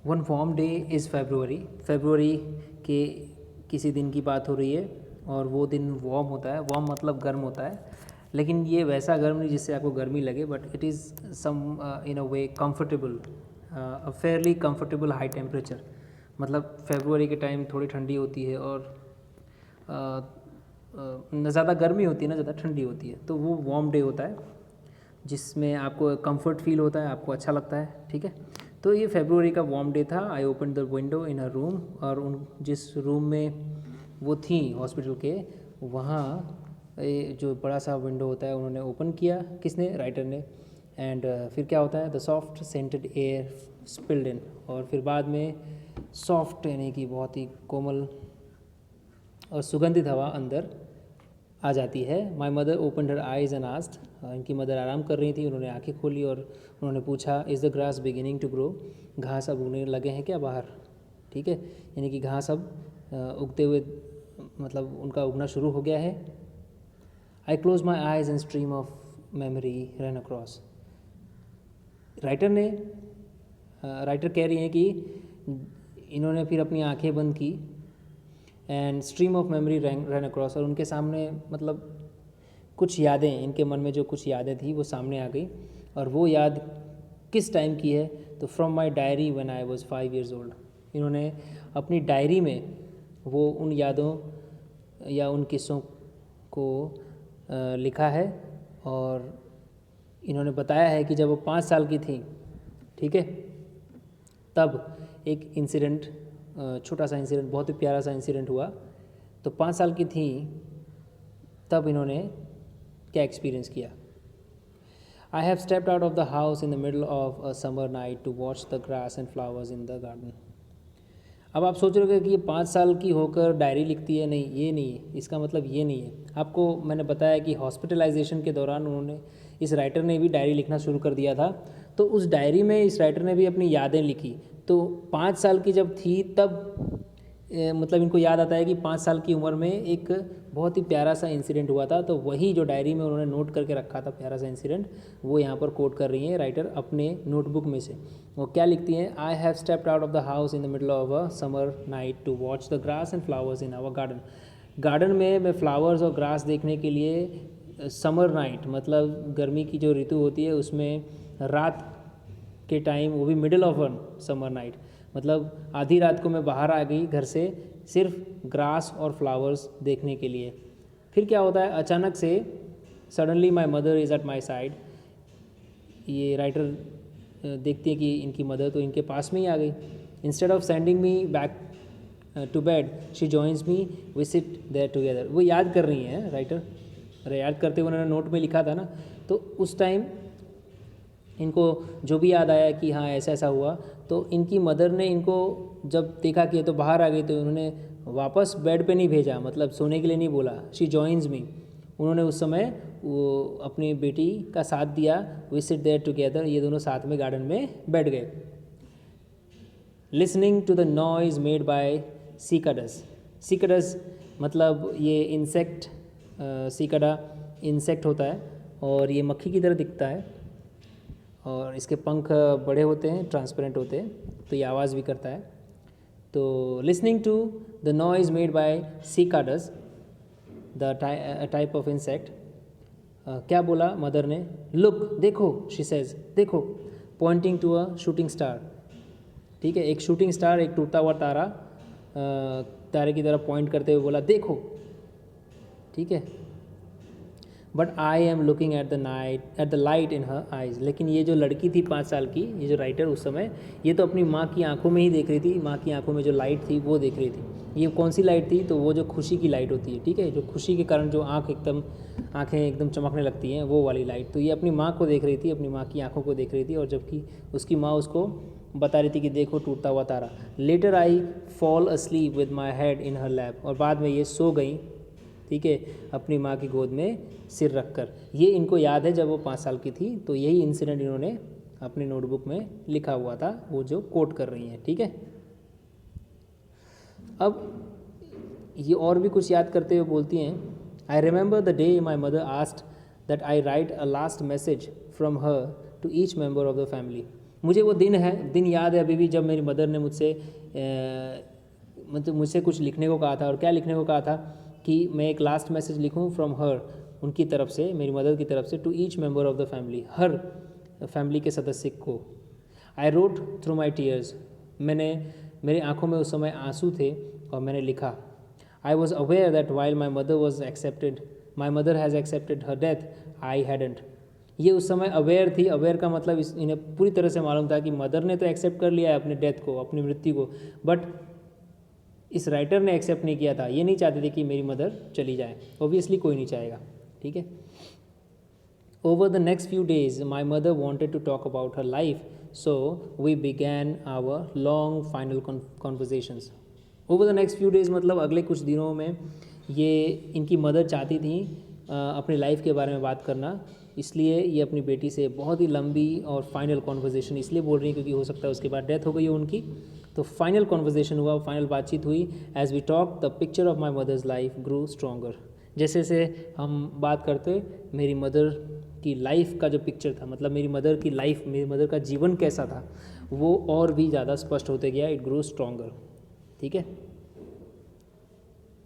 One warm day is February के किसी दिन की बात हो रही है और वो दिन वार्म होता है। वार्म मतलब गर्म होता है, लेकिन ये वैसा गर्म नहीं जिससे आपको गर्मी लगे, but it is some in a way comfortable, a fairly comfortable high temperature. मतलब फेब्रुवरी के टाइम थोड़ी ठंडी होती है और न ज़्यादा गर्मी होती है ना ज़्यादा ठंडी होती है, तो वो वार्म डे होता है जिसमें आपको कंफर्ट फील होता है, आपको अच्छा लगता है। ठीक है, तो ये फेब्रुवरी का वार्म डे था। I open the window in a room, और उन जिस रूम में वो थी हॉस्पिटल के, वहाँ जो बड़ा सा विंडो होता है उन्होंने ओपन किया, किसने, राइटर ने। एंड फिर क्या होता है, the soft scented air spilled in, और फिर बाद में सॉफ्ट यानी कि बहुत ही कोमल और सुगंधित हवा अंदर आ जाती है। My mother open her eyes and asked, इनकी मदर आराम कर रही थी, उन्होंने आंखें खोली और उन्होंने पूछा, is the grass beginning to grow, घास अब उगने लगे हैं क्या बाहर। ठीक है, यानी कि घास अब उगते हुए, मतलब उनका उगना शुरू हो गया है। आई close my eyes and stream of memory run across. Writer कह रही हैं कि इन्होंने फिर अपनी आंखें बंद की, and stream of memory run across, और उनके सामने मतलब कुछ यादें, इनके मन में जो कुछ यादें थी वो सामने आ गई। और वो याद किस टाइम की है, तो from my diary when I was 5 years old। इन्होंने अपनी डायरी में वो उन यादों या उन किस्सों को लिखा है, और इन्होंने बताया है कि जब वो 5 साल की थी, ठीक है, तब एक इंसिडेंट, छोटा सा इंसिडेंट, बहुत ही प्यारा सा इंसिडेंट हुआ। तो 5 साल की थी तब इन्होंने क्या एक्सपीरियंस किया। I have stepped out of the house in the middle of a summer night to watch the grass and flowers in the garden. अब आप सोच रहे हो कि ये 5 साल की होकर डायरी लिखती है, नहीं, ये नहीं है, इसका मतलब ये नहीं है। आपको मैंने बताया कि हॉस्पिटलाइजेशन के दौरान उन्होंने, इस राइटर ने भी डायरी लिखना शुरू कर दिया था, तो उस डायरी में इस राइटर ने भी अपनी यादें लिखी। तो 5 साल की जब थी तब मतलब इनको याद आता है कि 5 साल की उम्र में एक बहुत ही प्यारा सा इंसिडेंट हुआ था, तो वही जो डायरी में उन्होंने नोट करके रखा था प्यारा सा इंसिडेंट, वो यहाँ पर कोट कर रही हैं राइटर अपने नोटबुक में से। वो क्या लिखती हैं, I have stepped out of the house in the middle of a summer night to watch the grass and flowers in our garden. Garden में मैं फ्लावर्स और ग्रास देखने के लिए समर नाइट, मतलब गर्मी की जो ऋतु होती है उसमें रात के टाइम, वो भी middle of one summer night, मतलब आधी रात को मैं बाहर आ गई घर से सिर्फ ग्रास और फ्लावर्स देखने के लिए। फिर क्या होता है, अचानक से suddenly my mother is at my side. ये राइटर देखती है कि इनकी मदर तो इनके पास में ही आ गई। Instead of sending me back to bed she joins me, we sit there together. वो याद कर रही हैं राइटर, अरे याद करते हुए उन्होंने नोट में लिखा था ना, तो उस टाइम इनको जो भी याद आया कि हाँ ऐसा ऐसा हुआ, तो इनकी मदर ने इनको जब देखा कि ये तो बाहर आ गई, तो उन्होंने वापस बेड पे नहीं भेजा, मतलब सोने के लिए नहीं बोला। शी जॉइन्स मी, उन्होंने उस समय वो अपनी बेटी का साथ दिया। वी सिट देयर टुगेदर, ये दोनों साथ में गार्डन में बैठ गए। Listening to the noise made by cicadas. Cicadas मतलब ये इंसेक्ट, सिकाडा इंसेक्ट होता है और ये मक्खी की तरह दिखता है, और इसके पंख बड़े होते हैं, ट्रांसपेरेंट होते हैं, तो ये आवाज़ भी करता है। तो listening to the noise made by cicadas the type of insect, क्या बोला मदर ने, लुक देखो, शी सेज, देखो, pointing to a shooting star. ठीक है, एक शूटिंग स्टार, एक टूटता हुआ तारा, तारे की तरफ पॉइंट करते हुए बोला देखो। ठीक है, but I am looking at the light in her eyes. लेकिन ये जो लड़की थी 5 साल की, ये जो राइटर उस समय, ये तो अपनी माँ की आंखों में ही देख रही थी, माँ की आंखों में जो लाइट थी वो देख रही थी। ये कौन सी लाइट थी, तो वो जो खुशी की लाइट होती है, ठीक है, जो खुशी के कारण जो आँखें एकदम चमकने लगती हैं, वो वाली लाइट। तो ये अपनी माँ को देख रही थी, अपनी माँ की आंखों को देख रही थी, और जबकि उसकी माँ उसको बता रही थी कि देखो टूटता हुआ तारा। Later I fall asleep with my head in her lap, और बाद में ये सो गई, ठीक है, अपनी माँ की गोद में सिर रखकर। ये इनको याद है जब वो 5 साल की थी, तो यही इंसिडेंट इन्होंने अपनी नोटबुक में लिखा हुआ था, वो जो कोट कर रही हैं। ठीक है, अब ये और भी कुछ याद करते हुए बोलती हैं, I remember the day my mother asked that I write a last message from her to each member of the family. मुझे वो दिन याद है अभी भी, जब मेरी मदर ने मुझसे मतलब मुझसे कुछ लिखने को कहा था। और क्या लिखने को कहा था कि मैं एक लास्ट मैसेज लिखूं फ्रॉम हर, उनकी तरफ से, मेरी मदर की तरफ से, to each member of the family, हर फैमिली के सदस्य को। I wrote through my tears, मेरी आंखों में उस समय आंसू थे और मैंने लिखा। I was aware that while my mother has accepted her death, I hadn't. ये उस समय अवेयर थी। अवेयर का मतलब इन्हें पूरी तरह से मालूम था कि मदर ने तो एक्सेप्ट कर लिया है अपने डेथ को, अपनी मृत्यु को, बट इस राइटर ने एक्सेप्ट नहीं किया था। ये नहीं चाहते थे कि मेरी मदर चली जाए, ऑब्वियसली कोई नहीं चाहेगा, ठीक है। Over the next few days my mother wanted to talk about her life, so we began our long final conversations. Over the next few days मतलब अगले कुछ दिनों में ये इनकी मदर चाहती थी अपनी लाइफ के बारे में बात करना, इसलिए ये अपनी बेटी से बहुत ही लंबी और फाइनल कॉन्वर्जेशन इसलिए बोल रही है क्योंकि हो सकता है उसके बाद डेथ हो गई हो उनकी। तो फाइनल कॉन्वर्जेशन हुआ, फाइनल बातचीत हुई। As we talk the picture of my mother's life grew stronger. जैसे जैसे हम बात करते, मेरी मदर की लाइफ का जो पिक्चर था, मतलब मेरी मदर की लाइफ, मेरी मदर का जीवन कैसा था, वो और भी ज़्यादा स्पष्ट होते गया। इट ग्रू स्ट्रॉन्गर, ठीक है।